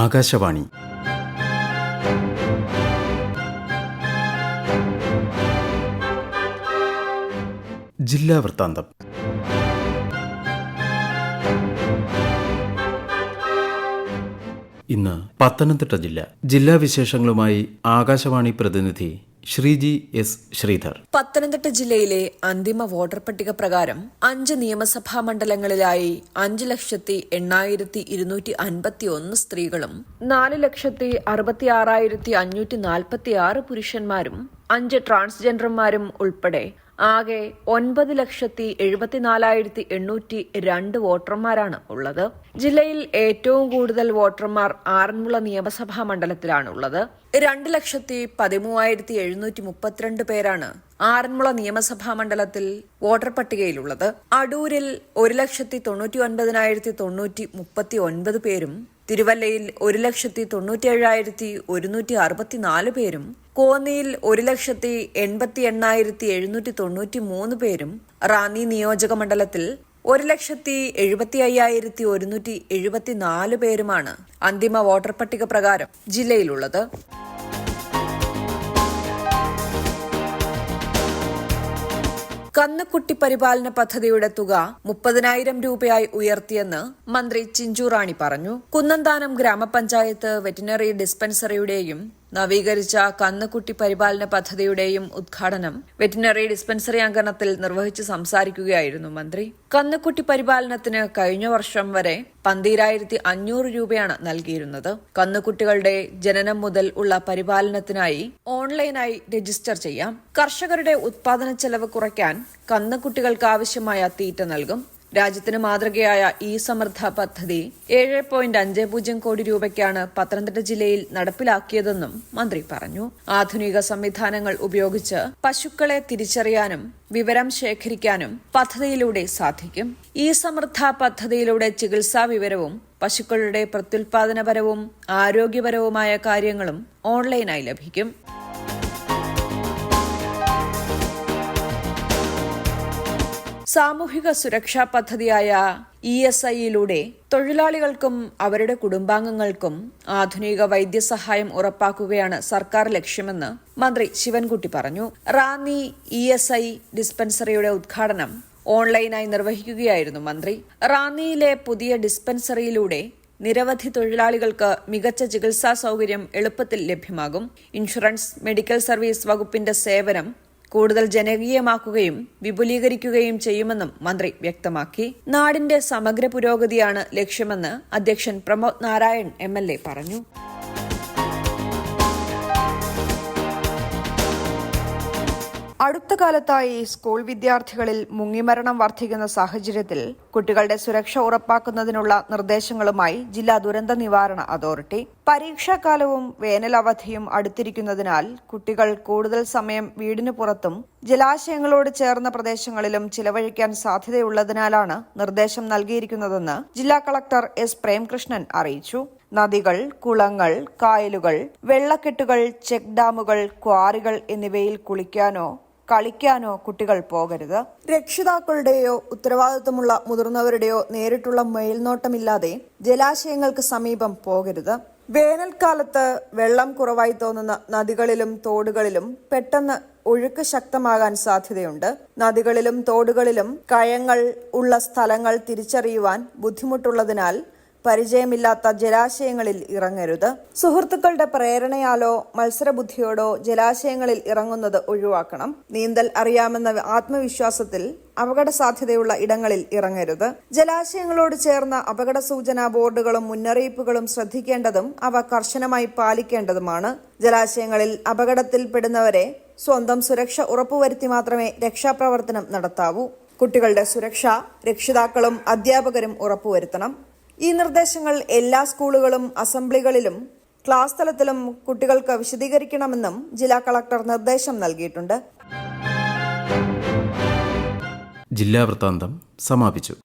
ആകാശവാണി ജില്ലാ വൃത്താന്തം. ഇന്ന് പത്തനംതിട്ട ജില്ലാ വിശേഷങ്ങളുമായി ആകാശവാണി പ്രതിനിധി ശ്രീജി എസ് ശ്രീധർ. പത്തനംതിട്ട ജില്ലയിലെ അന്തിമ വോട്ടർ പട്ടിക പ്രകാരം 5 നിയമസഭാ മണ്ഡലങ്ങളിലായി 5,08,251 സ്ത്രീകളും 4,66,546 പുരുഷന്മാരും 5 ട്രാൻസ്ജെൻഡർമാരും ഉൾപ്പെടെ ആകെ 9,74,802 വോട്ടർമാരാണ് ഉള്ളത്. ജില്ലയിൽ ഏറ്റവും കൂടുതൽ വോട്ടർമാർ ആറന്മുള നിയമസഭാ മണ്ഡലത്തിലാണുള്ളത്. 2,13,732 പേരാണ് ആറന്മുള നിയമസഭാ മണ്ഡലത്തിൽ വോട്ടർ പട്ടികയിലുള്ളത്. അടൂരിൽ 1,99,939 പേരും, തിരുവല്ലയിൽ 1,97,164 പേരും, കോന്നിയിൽ 1,88,793 പേരും, റാന്നി നിയോജക മണ്ഡലത്തിൽ 1,75,174 പേരുമാണ് അന്തിമ വോട്ടർ പട്ടിക പ്രകാരം ജില്ലയിലുള്ളത്. കന്നുകുട്ടി പരിപാലന പദ്ധതിയുടെ തുക 30,000 രൂപയായി ഉയർത്തിയെന്ന് മന്ത്രി ചിഞ്ചു റാണി പറഞ്ഞു. കുന്നന്താനം ഗ്രാമപഞ്ചായത്ത് വെറ്റിനറി ഡിസ്പെൻസറിയുടെയും നവീകരിച്ച കന്നുകുട്ടി പരിപാലന പദ്ധതിയുടെയും ഉദ്ഘാടനം വെറ്റിനറി ഡിസ്പെൻസറി അങ്കണത്തിൽ നിർവഹിച്ച് സംസാരിക്കുകയായിരുന്നു മന്ത്രി. കന്നുകുട്ടി പരിപാലനത്തിന് കഴിഞ്ഞ വർഷം വരെ 12,500 രൂപയാണ് നൽകിയിരുന്നത്. കന്നുകുട്ടികളുടെ ജനനം മുതൽ ഉള്ള പരിപാലനത്തിനായി ഓൺലൈനായി രജിസ്റ്റർ ചെയ്യാം. കർഷകരുടെ ഉത്പാദന ചെലവ് കുറയ്ക്കാൻ കന്നുകുട്ടികൾക്ക് ആവശ്യമായ തീറ്റ നൽകും. രാജ്യത്തിന് മാതൃകയായ ഈ സമൃദ്ധ പദ്ധതി 7.50 കോടി രൂപയ്ക്കാണ് പത്തനംതിട്ട ജില്ലയിൽ നടപ്പിലാക്കിയതെന്നും മന്ത്രി പറഞ്ഞു. ആധുനിക സംവിധാനങ്ങൾ ഉപയോഗിച്ച് പശുക്കളെ തിരിച്ചറിയാനും വിവരം ശേഖരിക്കാനും പദ്ധതിയിലൂടെ സാധിക്കും. ഈ സമൃദ്ധ പദ്ധതിയിലൂടെ ചികിത്സാ വിവരവും പശുക്കളുടെ പ്രത്യുൽപാദനപരവും ആരോഗ്യപരവുമായ കാര്യങ്ങളും ഓൺലൈനായി ലഭിക്കും. സാമൂഹിക സുരക്ഷാ പദ്ധതിയായ ESIയിലൂടെ തൊഴിലാളികൾക്കും അവരുടെ കുടുംബാംഗങ്ങൾക്കും ആധുനിക വൈദ്യസഹായം ഉറപ്പാക്കുകയാണ് സർക്കാർ ലക്ഷ്യമെന്ന് മന്ത്രി ശിവൻകുട്ടി പറഞ്ഞു. റാന്നി ESI ഡിസ്പെൻസറിയുടെ ഉദ്ഘാടനം ഓൺലൈനായി നിർവഹിക്കുകയായിരുന്നു മന്ത്രി. റാന്നിയിലെ പുതിയ ഡിസ്പെൻസറിയിലൂടെ നിരവധി തൊഴിലാളികൾക്ക് മികച്ച ചികിത്സാ സൗകര്യം എളുപ്പത്തിൽ ലഭ്യമാകും. ഇൻഷുറൻസ്, മെഡിക്കൽ സർവീസ് വകുപ്പിന്റെ സേവനം കൂടുതൽ ജനകീയമാക്കുകയും വിപുലീകരിക്കുകയും ചെയ്യുമെന്നും മന്ത്രി വ്യക്തമാക്കി. നാടിന്റെ സമഗ്ര പുരോഗതിയാണ് ലക്ഷ്യമെന്ന് അധ്യക്ഷൻ പ്രമോദ് നാരായൺ MLA പറഞ്ഞു. അടുത്ത കാലത്തായി സ്കൂൾ വിദ്യാർത്ഥികളിൽ മുങ്ങിമരണം വർദ്ധിക്കുന്ന സാഹചര്യത്തിൽ കുട്ടികളുടെ സുരക്ഷ ഉറപ്പാക്കുന്നതിനുള്ള നിർദ്ദേശങ്ങളുമായി ജില്ലാ ദുരന്ത നിവാരണ അതോറിറ്റി. പരീക്ഷാകാലവും വേനൽ അവധിയും അടുത്തിരിക്കുന്നതിനാൽ കുട്ടികൾ കൂടുതൽ സമയം വീടിനു പുറത്തും ജലാശയങ്ങളോട് ചേർന്ന പ്രദേശങ്ങളിലും ചിലവഴിക്കാൻ സാധ്യതയുള്ളതിനാലാണ് നിർദ്ദേശം നൽകിയിരിക്കുന്നതെന്ന് ജില്ലാ കളക്ടർ S. പ്രേംകൃഷ്ണൻ അറിയിച്ചു. നദികൾ, കുളങ്ങൾ, കായലുകൾ, വെള്ളക്കെട്ടുകൾ, ചെക്ക് ഡാമുകൾ, ക്വാറികൾ എന്നിവയിൽ കുളിക്കാനോ കളിക്കാനോ കുട്ടികൾ പോകരുത്. രക്ഷിതാക്കളുടെയോ ഉത്തരവാദിത്തമുള്ള മുതിർന്നവരുടെയോ നേരിട്ടുള്ള മേൽനോട്ടമില്ലാതെ ജലാശയങ്ങൾക്ക് സമീപം പോകരുത്. വേനൽക്കാലത്ത് വെള്ളം കുറവായി തോന്നുന്ന നദികളിലും തോടുകളിലും പെട്ടെന്ന് ഒഴുക്ക് ശക്തമാകാൻ സാധ്യതയുണ്ട്. നദികളിലും തോടുകളിലും കയങ്ങൾ ഉള്ള സ്ഥലങ്ങൾ തിരിച്ചറിയുവാൻ ബുദ്ധിമുട്ടുള്ളതിനാൽ പരിചയമില്ലാത്ത ജലാശയങ്ങളിൽ ഇറങ്ങരുത്. സുഹൃത്തുക്കളുടെ പ്രേരണയാലോ മത്സരബുദ്ധിയോടോ ജലാശയങ്ങളിൽ ഇറങ്ങുന്നത് ഒഴിവാക്കണം. നീന്തൽ അറിയാമെന്ന ആത്മവിശ്വാസത്തിൽ അപകട സാധ്യതയുള്ള ഇടങ്ങളിൽ ഇറങ്ങരുത്. ജലാശയങ്ങളോട് ചേർന്ന അപകട സൂചനാ ബോർഡുകളും മുന്നറിയിപ്പുകളും ശ്രദ്ധിക്കേണ്ടതും അവ കർശനമായി പാലിക്കേണ്ടതുമാണ്. ജലാശയങ്ങളിൽ അപകടത്തിൽപ്പെടുന്നവരെ സ്വന്തം സുരക്ഷ ഉറപ്പുവരുത്തി മാത്രമേ രക്ഷാപ്രവർത്തനം നടത്താവൂ. കുട്ടികളുടെ സുരക്ഷ രക്ഷിതാക്കളും അധ്യാപകരും ഉറപ്പുവരുത്തണം. ഈ നിർദ്ദേശങ്ങൾ എല്ലാ സ്കൂളുകളും അസംബ്ലികളിലും ക്ലാസ് തലത്തിലും കുട്ടികൾക്ക് വിശദീകരിക്കണമെന്നും ജില്ലാ കളക്ടർ നിർദ്ദേശം നൽകിയിട്ടുണ്ട്. ജില്ലാ വൃത്താന്തം സമാപിച്ചു.